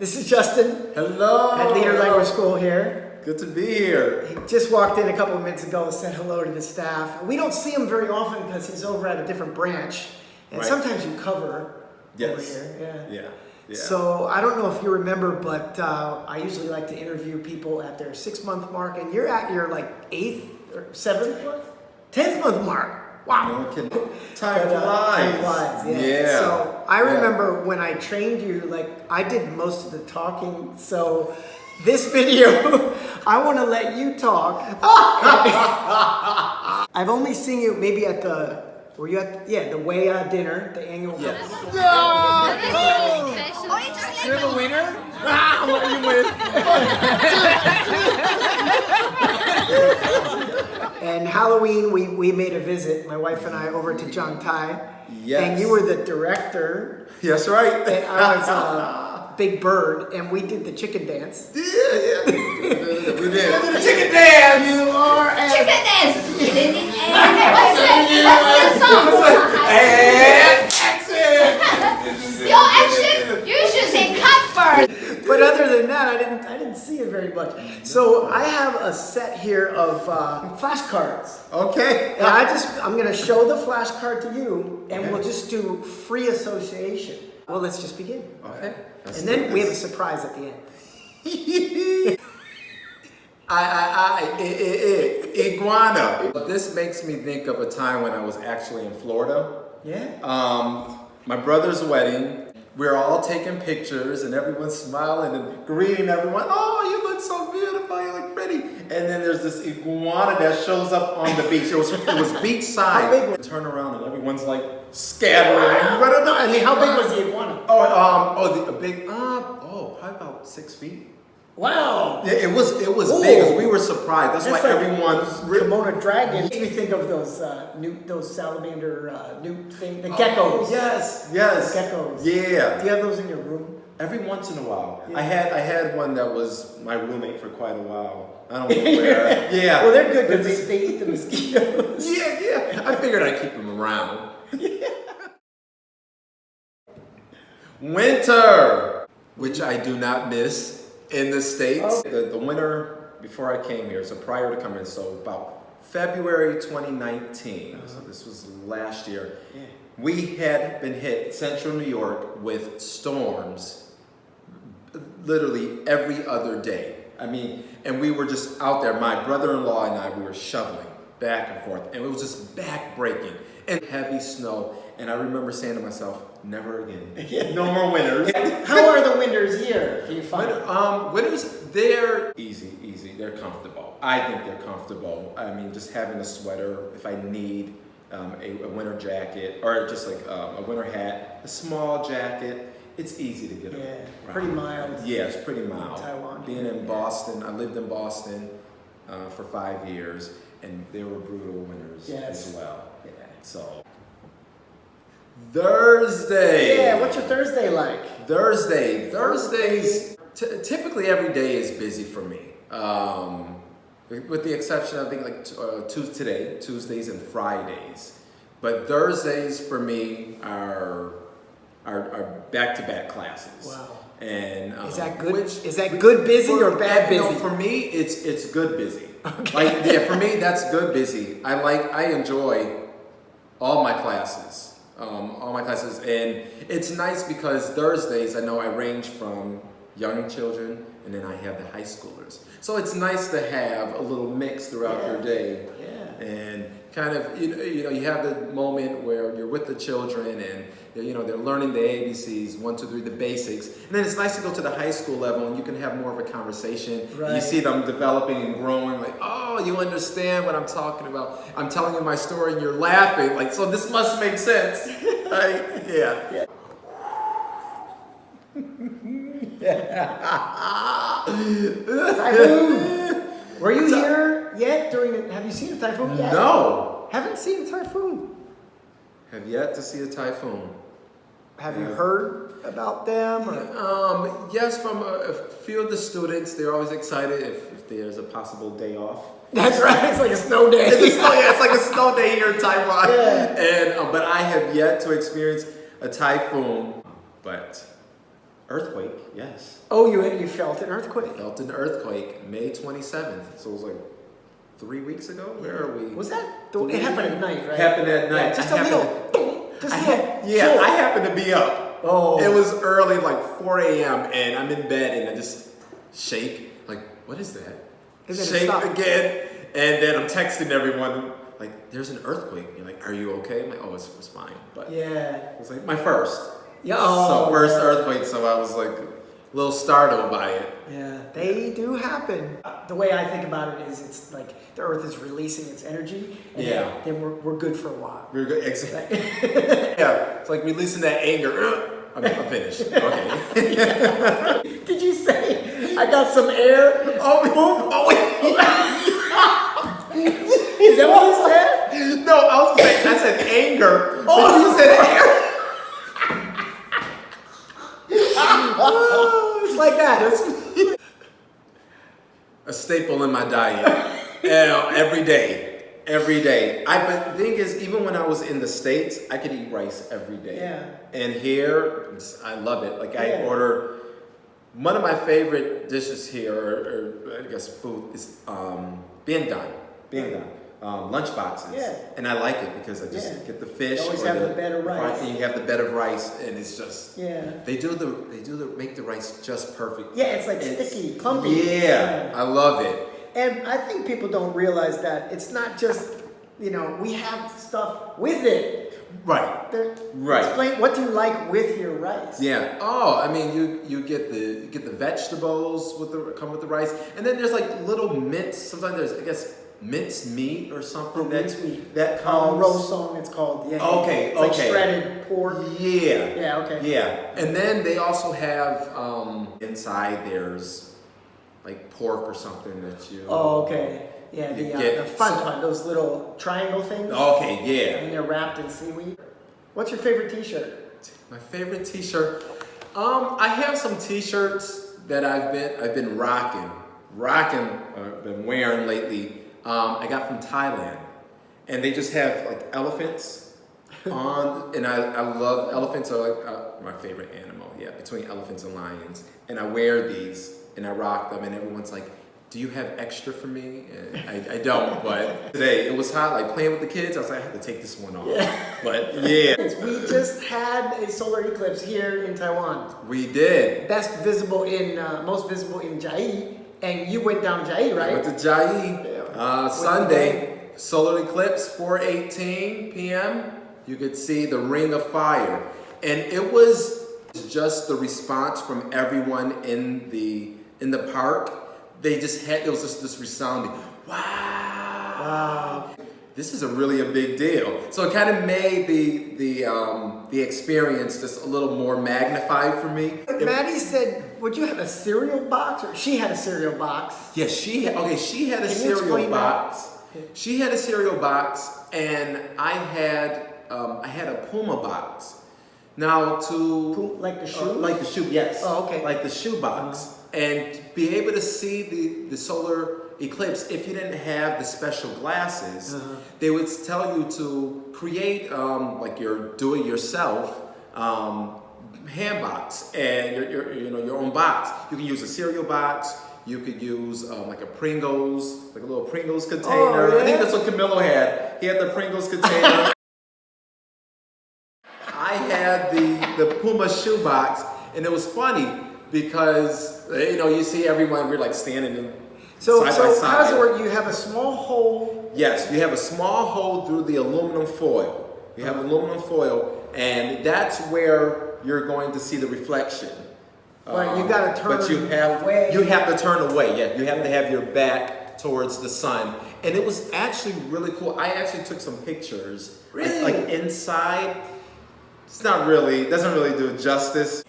This is Justin. Hello. At Leader Language School here. Good to be here. He just walked in a couple of minutes ago and said hello to the staff. We don't see him very often because he's over at a different branch. And Right. Sometimes you cover over Yes. here. Yeah. So I don't know if you remember, but I usually like to interview people at their 6-month mark, and you're at your like 8th or 7th month? 10th month mark. Wow. No kidding. Time Time flies. flies, Yeah. So I remember when I trained you, like I did most of the talking. So this video, I want to let you talk. I've only seen you maybe at the, were you at, the Way dinner, the annual. Yes. You're the winner? I'll let you win. And Halloween, we made a visit, my wife and I, over to Changtai. Yes. And you were the director. Yes, right. And I was Big Bird, and we did the chicken dance. Yeah. We did. The chicken dance! You are Chicken dance! Let's see a song. And action! Yo, action! You should say cut first. But other than that, I didn't see it very much. So I have a set here of flashcards. Okay. And I'm gonna show the flashcard to you, and we'll just do free association. Well, let's just begin. Okay. And then we have a surprise at the end. Iguana. This makes me think of a time when I was actually in Florida. Yeah. My brother's wedding. We're all taking pictures and everyone's smiling and greeting everyone. Oh, you look so beautiful. You look pretty. And then there's this iguana that shows up on the beach. It was beachside. How big was it? Turn around and everyone's like scattering. I mean, how big was the iguana? Probably about 6 feet. Wow. Yeah, it was big. We were surprised. That's why like everyone. Komodo dragon. Makes me think of those salamander newt thing, the geckos. Yes. The geckos. Yeah. Do you have those in your room? Every once in a while. Yeah. I had one that was my roommate for quite a while. I don't know where. Yeah. Well, they're good because they eat the mosquitoes. Yeah. I figured I'd keep them around. Winter, which I do not miss in the States. The winter before I came here, so prior to coming, so about February 2019, so this was last year, we had been hit, central New York, with storms literally every other day. I mean, and we were just out there, my brother-in-law and I, we were shoveling back and forth, and it was just back-breaking and heavy snow. And I remember saying to myself, never again. No more winters. How are the winters here? Can you find Winters, they're easy. They're comfortable. I think they're comfortable. I mean, just having a sweater, if I need a winter jacket, or just like a winter hat, a small jacket, it's easy to get around. Pretty mild. Yeah, it's pretty mild. Taiwan. Being in Boston, I lived in Boston for 5 years, and there were brutal winters as well. Yeah. So. Thursday. Yeah, what's your Thursday like? Thursdays, typically every day is busy for me. With the exception of, I think, like Tuesdays and Fridays. But Thursdays for me are back-to-back classes. Wow. And is that good? Is that good busy or bad busy? No, for me, it's good busy. Okay. For me, that's good busy. I enjoy all my classes. And it's nice because Thursdays, I know I range from young children and then I have the high schoolers. So it's nice to have a little mix throughout your day. Yeah. And kind of, you have the moment where you're with the children and they're learning the ABCs, 1, 2, 3, the basics. And then it's nice to go to the high school level and you can have more of a conversation. Right. You see them developing and growing, like, oh, you understand what I'm talking about. I'm telling you my story and you're laughing, like, so this must make sense. Right? Yeah. Typhoon. Were you here yet have you seen a typhoon yet? No. Haven't seen a typhoon. Have yet to see a typhoon. Have you heard about them? Or? Yes, from a few of the students. They're always excited if there's a possible day off. That's right. It's like a snow day. It's like a snow day here in Taiwan. Yeah. But I have yet to experience a typhoon. But Earthquake, yes. Oh, you felt an earthquake. Felt an earthquake May 27th. So it was like 3 weeks ago. Where are we? Was that? It happened at night, right? Happened at night. Yeah, just a little. I happened to be up. Oh. It was early, like 4 a.m. and I'm in bed and I just shake. Like, what is that? And then it Shake stopped. again, and then I'm texting everyone like, "There's an earthquake." You're like, "Are you okay?" I'm like, "Oh, it's fine." But Yeah. it was like my first. Yeah. Oh, So first yeah. earthquake. So I was like a little startled by it. Yeah, they do happen. The way I think about it is, it's like the Earth is releasing its energy, and Yeah. then we're good for a while. We're good. Exactly. Yeah. It's like releasing that anger. I'm finished. Okay. Did you say I got some air? Oh, wait. Is that what you said? No, I said anger. Oh, you said air. Oh, it's like that. A staple in my diet. Every day. Every day. But the thing is, even when I was in the States, I could eat rice every day. Yeah. And here, I love it. Like I Yeah. order, one of my favorite dishes here, or I guess food, is biendan. Lunch boxes. Yeah. And I like it because I just get the fish. You always or have the bed of rice. And you have the bed of rice, and it's just They make the rice just perfect. Yeah, it's like sticky, clumpy. Yeah, I love it. And I think people don't realize that it's not just, we have stuff with it. Right. Right. Explain, what do you like with your rice? Yeah. Oh, I mean, you get the vegetables come with the rice, and then there's like little mince. Sometimes there's, I guess, minced meat or something. Minced meat. That comes. Rosong, it's called. Yeah. Okay. It's like shredded pork. Yeah. Yeah. Okay. Yeah. And then they also have inside there's like pork or something that you. Oh, okay. Yeah, the fun one, those little triangle things. Okay, yeah. And they're wrapped in seaweed. What's your favorite T-shirt? My favorite T-shirt. I have some T-shirts that I've been rocking, been wearing lately. I got from Thailand, and they just have like elephants on, and I love elephants. Are like my favorite animal. Yeah, between elephants and lions, and I wear these. And I rock them, and everyone's like, "Do you have extra for me?" And I don't, but today it was hot, like playing with the kids. I was like, I have to take this one off. Yeah. But yeah. We just had a solar eclipse here in Taiwan. We did. Most visible in Chiayi, and you went down Chiayi, right? I went to Chiayi Sunday, solar eclipse, 4:18 p.m. You could see the ring of fire, and it was just the response from everyone in the park. It was just this resounding, wow. This is really a big deal. So it kind of made the experience just a little more magnified for me. Maddie said, would you have a cereal box? Or she had a cereal box. Yeah, she had a Can you cereal explain box. that? She had a cereal box, and I had a Puma box. Now Like the shoe? like the shoe, yes. Oh, okay. Like the shoe box, and be able to see the solar eclipse. If you didn't have the special glasses, they would tell you to create like your do-it-yourself hand box and your own box. You can use a cereal box. You could use like a Pringles, like a little Pringles container. Oh, yeah? I think that's what Camilo had. He had the Pringles container. I had the Puma shoe box, and it was funny because you see everyone, we're like standing in So side by side. how does it work? You have a small hole. Yes, you have a small hole through the aluminum foil. You have aluminum foil, and that's where you're going to see the reflection. Right, you gotta turn but away. You have to turn away. Yeah, you have to have your back towards the sun, and it was actually really cool. I actually took some pictures. Really? Like inside. Doesn't really do it justice.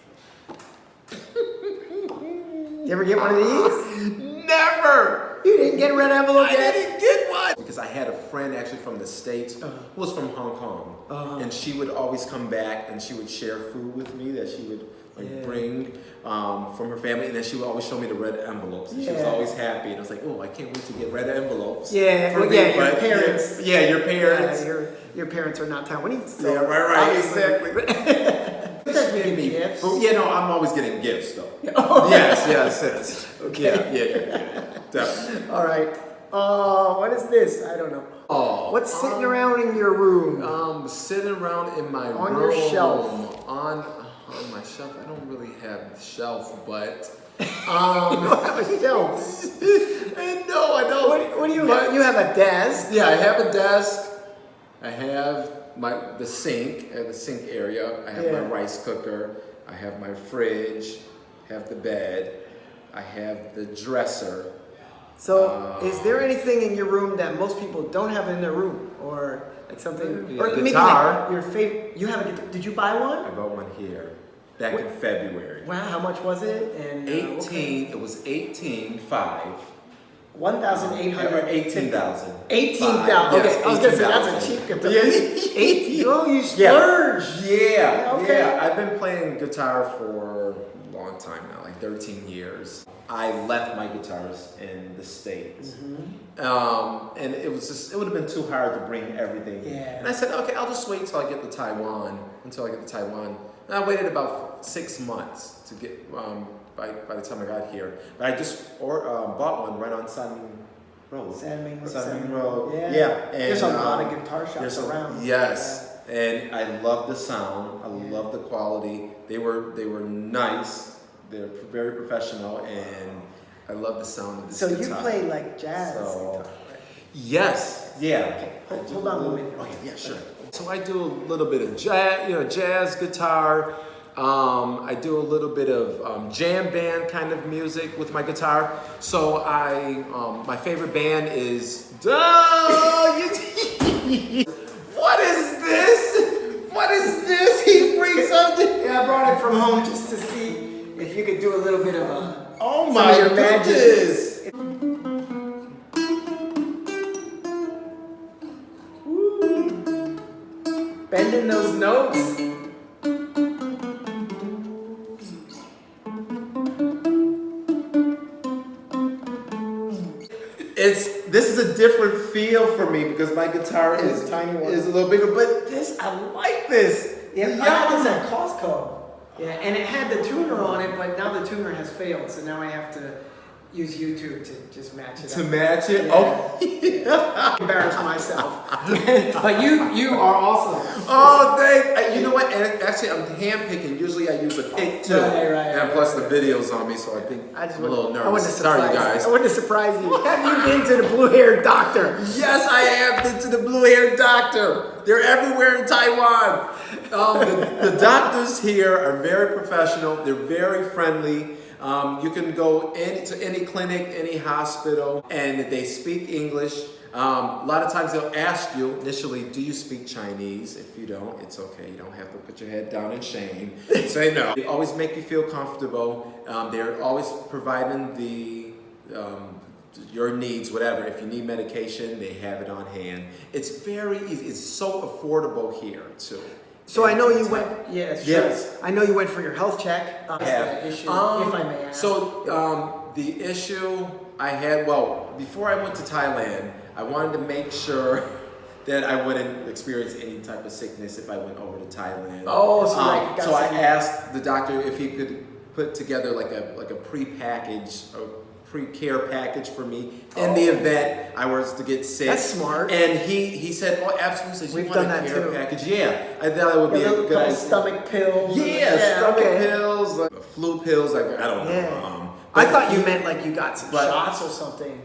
You ever get one of these? Never! You didn't get a red envelope yet? didn't get one! Because I had a friend actually from the States who was from Hong Kong. And she would always come back and she would share food with me that she would bring from her family. And then she would always show me the red envelopes. And she was always happy. And I was like, oh, I can't wait to get red envelopes. Yeah, for well, me. your But, parents. Yeah, your parents. Yeah, your parents are not Taiwanese. So Yeah, right, obviously- exactly. That's you give give me gifts? food. Yeah, no, I'm always getting gifts though. Oh. Yes. Okay. Yeah. Definitely. All right. What is this? I don't know. Oh, What's sitting around in your room? Sitting around in my On room. your shelf. On my shelf. I don't really have a shelf, but You don't have a shelf. no, I don't. What do you have? You have a desk. Yeah, I have a desk. I have the sink, the sink area. I have my rice cooker. I have my fridge. I have the bed. I have the dresser. So, is there anything in your room that most people don't have in their room, or like something? Yeah, or maybe guitar. like your favorite. You have a guitar. Did you buy one? I bought one here back in February. Wow, how much was it? And 18. It was 18.5. 1,800. 18,000. 18,000. Okay, Yes, I was gonna say 18,000. that's a cheap guitar. Yeah. 18. Oh, you splurge. Okay. Yeah. I've been playing guitar for a long time now, like 13 years. I left my guitars in the States. And it would have been too hard to bring everything. Yeah. And I said, okay, I'll just wait until I get to Taiwan. And I waited about 6 months to get, by the time I got here. But I just bought one right on San Road. San Road. Yeah. And, There's a lot of guitar shops around. Yes. And I love the sound. I love the quality. They were nice. They're very professional, and I love the sound of this So guitar. you play like jazz guitar, right? Yes. Yeah. Okay. Hold on a minute. Okay. Yeah. Sure. So I do a little bit of jazz guitar. I do a little bit of jam band kind of music with my guitar. So my favorite band is. What is this? What is this? He brings something. Yeah, I brought it from home just to see if you could do a little bit of a. Oh some my of your magic. goodness! Bending those notes. This is a different feel for me because my guitar It's is a tiny one. is a little bigger, but I like this. Yeah, I got this at Costco. Yeah, and it had the tuner on it, but now the tuner has failed, so now I have to use YouTube to just match it To up. match it? Yeah. Okay. Embarrass myself. But you are awesome. Oh, you know what? And actually, I'm hand picking. Usually, I use a pick too. Right, and plus, the video's on me, so I think I'm a little I wouldn't nervous. Sorry, guys. I wouldn't surprise you. Have you been to the blue-haired doctor? Yes, I have been to the blue-haired doctor. They're everywhere in Taiwan. The doctors here are very professional. They're very friendly. You can go to any clinic, any hospital, and they speak English. A lot of times they'll ask you initially, do you speak Chinese? If you don't, it's okay. You don't have to put your head down in shame. Say no. They always make you feel comfortable. They're always providing your needs, whatever. If you need medication, they have it on hand. It's very easy. It's so affordable here, too. So I know you went. Yes. Yes. I know you went for your health check. Yeah. Issue, if I may ask. So the issue I had, before I went to Thailand, I wanted to make sure that I wouldn't experience any type of sickness if I went over to Thailand. Oh, so I asked the doctor if he could put together like a pre-packaged, pre-care package for me in the event I was to get sick. That's smart. And he said, "Oh, absolutely." He says, We've "You done want a that care too. package?" Yeah, I thought it would be a good idea. Stomach pills. Yeah, stomach okay. pills, like flu pills. Like I don't know. Yeah. I thought you meant like you got some shots or something.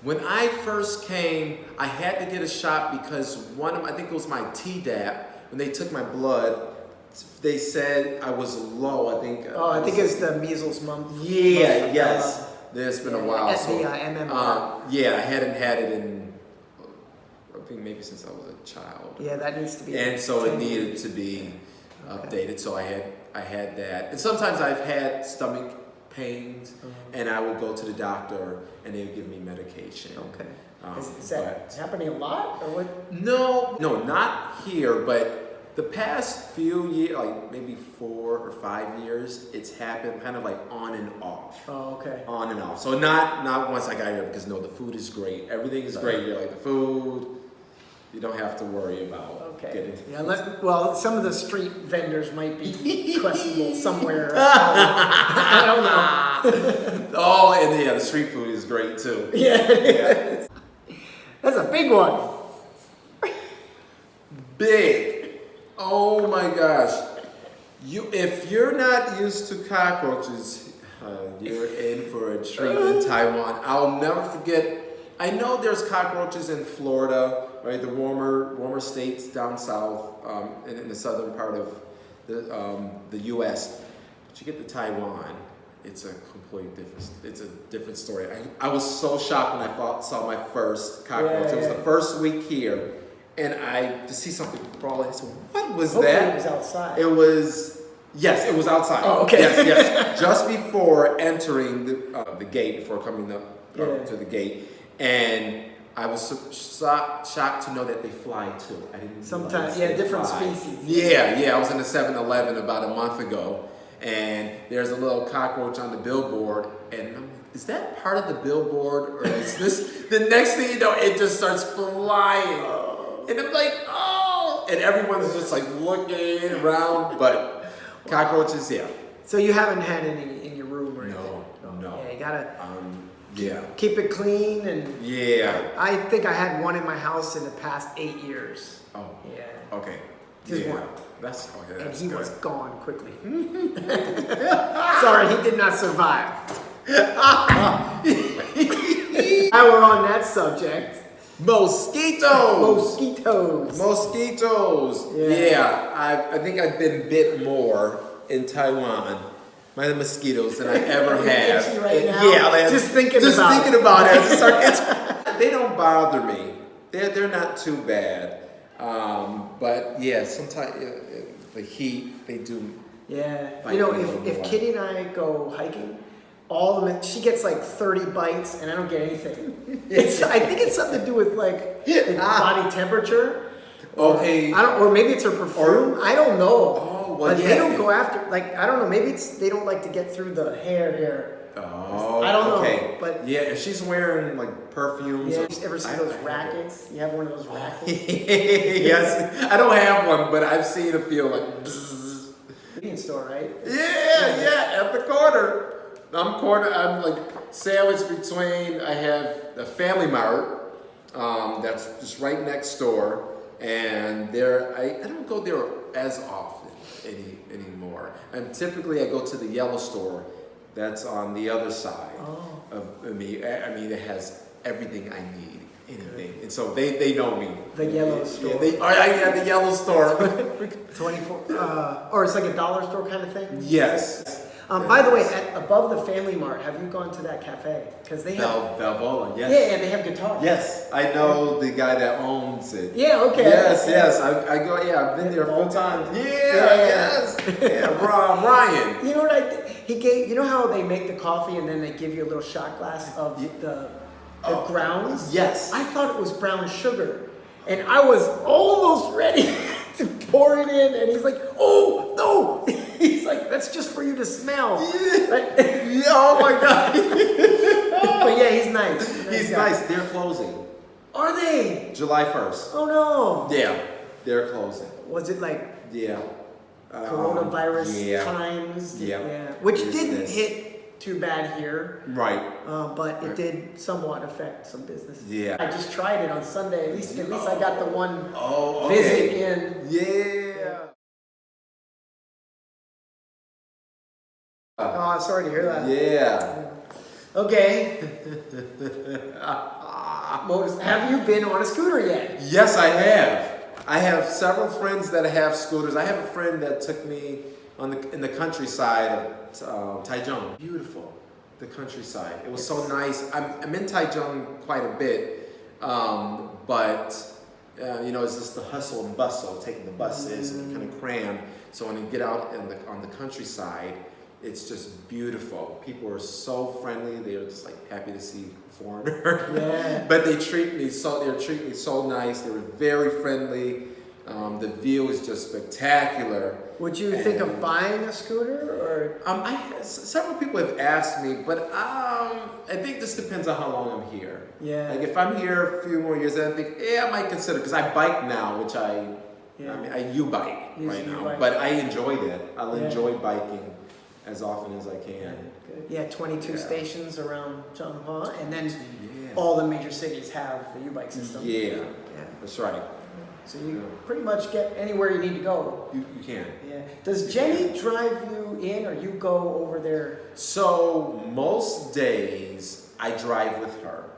When I first came, I had to get a shot because I think it was my Tdap. When they took my blood, they said I was low. I think. I think it's the measles month. Yeah. Yes. It's been a while. At So, the MMR. yeah, I hadn't had it in. I think maybe since I was a child. Yeah, that needs to be. And so it needed to be updated. So I had that. And sometimes I've had stomach pains, and I would go to the doctor, and they would give me medication. Okay. Is that happening a lot, or what? No, not here, but the past few years, like maybe 4 or 5 years, it's happened kind of like on and off. Oh, okay. On and off. So not once I got here, because the food is great. Everything is great here, like the food. You don't have to worry about getting. Yeah. Well, some of the street vendors might be questionable somewhere. I don't know. Oh, and yeah, the street food is great too. Yeah. That's a big one. Big. Oh my gosh. If you're not used to cockroaches, you're in for a treat in Taiwan. I'll never forget. I know there's cockroaches in Florida, right? The warmer states down south, in the southern part of the U.S. But you get to Taiwan, it's a different story. I was so shocked when I saw my first cockroach. Yeah. It was the first week here, and to see something crawling. I said, "What was Hopefully that?" it was outside. It was. Yes, it was outside. Oh, okay. Yes. Just before entering the gate, before coming up to the gate. And I was shocked to know that they fly too. I didn't. Sometimes, realize they different fly. species. Yeah. I was in the 7-Eleven about a month ago, and there's a little cockroach on the billboard, and I'm like, is that part of the billboard, or is this? The next thing you know, it just starts flying, and I'm like, oh! And everyone's just like looking around, but cockroaches, yeah. So you haven't had any in your room or anything? No. Yeah, you gotta. Yeah. Keep it clean and. Yeah. I think I had one in my house in the past 8 years. Oh. Yeah. Okay. Just one. That's okay. And That's he good. was gone quickly. Sorry, he did not survive. Now we're on that subject. Mosquitoes. Yeah. I think I've been bit more in Taiwan by the mosquitoes than I ever have. Itchy right now? Yeah, like, Just thinking about it. They don't bother me. They're not too bad. But yeah, sometimes the heat, they do. Yeah. Bite You know, me a little if more. Kitty and I go hiking, she gets like 30 bites and I don't get anything. I think it's something to do with like the body temperature. Okay. Or maybe it's her perfume. I don't know. Oh, well, but yeah. they don't go after, like, I don't know. Maybe they don't like to get through the hair here. Oh, I don't know, okay. but- yeah, if she's wearing like perfumes. Yeah, you ever see those rackets? You have one of those rackets? Yes, I don't have one, but I've seen a few like. Bzzz. Convenience store, right? Yeah, at the corner. I'm like sandwiched between. I have a Family Mart, that's just right next door, and I don't go there as often anymore. And typically I go to the Yellow store, that's on the other side of me. I mean, it has everything I need. Anything, and so they know me. The Yellow store. Yeah, the Yellow store. 24, or it's like a dollar store kind of thing? Yes. By the way, above the Family Mart, have you gone to that cafe? Because they have. Valvola, yes. Yeah, and they have guitars. Yes, I know the guy that owns it. Yeah, okay. Yes. I go. Yeah, I've been there a few times. Yes. Yeah, Ryan. You know what I did? He gave. You know how they make the coffee and then they give you a little shot glass of the grounds? Yes. I thought it was brown sugar, and I was almost ready to pour it in, and he's like, "Oh no!" He's like, "That's just for you to smell." Right? Yeah, oh my God. But yeah, he's nice. He's guy. nice. They're closing. Are they? July 1st. Oh no. Yeah, they're closing. Was it like Yeah. coronavirus yeah. times? Yeah. Which Business. didn't hit too bad here. Right. But it did somewhat affect some business. Yeah. I just tried it on Sunday. At least I got the one Okay. visit in. Yeah. Oh, sorry to hear that. Yeah. Okay. Have you been on a scooter yet? Yes, I have. I have several friends that have scooters. I have a friend that took me in the countryside of Taichung. Beautiful, the countryside. It was so nice. I'm in Taichung quite a bit, but it's just the hustle and bustle, taking the buses and kind of crammed. So when you get out on the countryside, it's just beautiful. People are so friendly. They are just like happy to see a foreigner. Yeah. But they treat me so nice. They were very friendly. The view is just spectacular. Would you think of buying a scooter or? Several people have asked me, but I think this depends on how long I'm here. Yeah. Like if I'm here a few more years, then I think, I might consider, because I bike now, which I U-bike right now, U-bike. but I enjoyed it. I'll enjoy biking as often as I can. Good. Yeah, 22 stations around Changhua, and then all the major cities have the U-bike system. Yeah, that's right. So you pretty much get anywhere you need to go. You can. Yeah. Does Jenny drive you in, or you go over there? So most days I drive with her,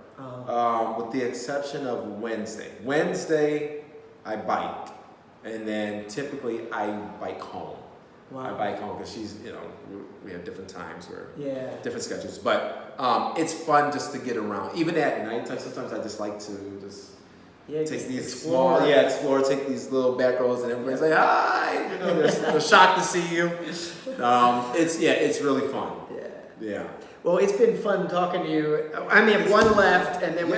with the exception of Wednesday. Wednesday I bike, and then typically I bike home. Wow. I bike home because she's, we have different times where different schedules. But it's fun just to get around. Even at night, sometimes I just like to just take these explore, take these little back roads, and everybody's like, hi, they're shocked to see you. It's really fun. Yeah. Well, it's been fun talking to you. I only have one left, and then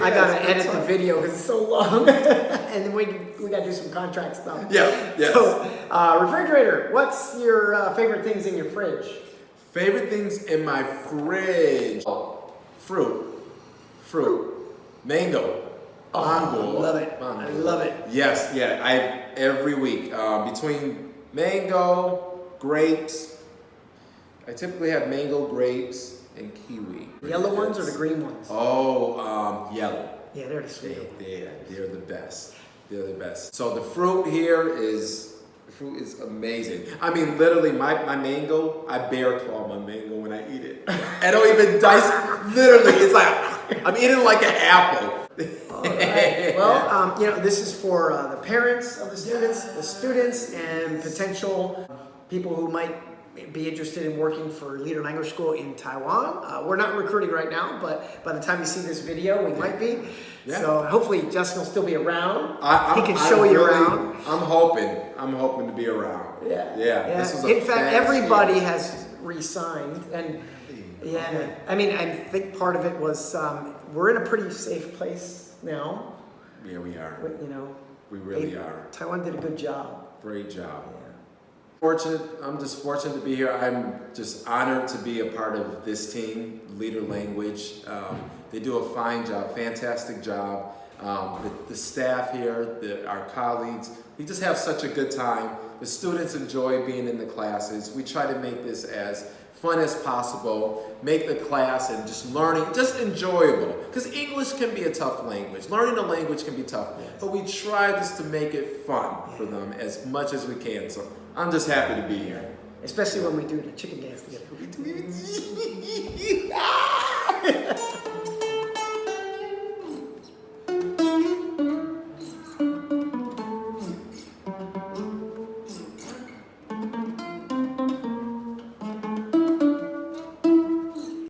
I gotta edit the video because it's so long, and then we gotta do some contract stuff. Yeah. So, refrigerator. What's your favorite things in your fridge? Favorite things in my fridge: fruit, mango. Oh, I love it. I love it. Yes, every week between mango, grapes. I typically have mango, grapes, and kiwi. The yellow ones or the green ones? Oh, yellow. Yeah, they're the sweet. They're the best. They're the best. So the fruit here is amazing. I mean, literally, my mango, I bear claw my mango when I eat it. I don't even dice it. Literally, it's like I'm eating like an apple. All right. Well, this is for the parents of the students, and potential people who might be interested in working for Leader Language School in Taiwan. We're not recruiting right now, but by the time you see this video, we might be. Yeah. So hopefully Justin will still be around. He can show you around. I'm hoping to be around. Yeah. This was in fact, everybody has re-signed, and I mean, I think part of it was we're in a pretty safe place now. Yeah, we are. We really are. Taiwan did a good job. Great job. Yeah. I'm just fortunate to be here. I'm just honored to be a part of this team, Leader Language. They do a fine job, fantastic job. The staff here, our colleagues, we just have such a good time. The students enjoy being in the classes. We try to make this as fun as possible, make the class and just learning just enjoyable. Because English can be a tough language. Learning a language can be tough. But we try just to make it fun for them as much as we can. So I'm just happy to be here. Especially when we do the chicken dance together.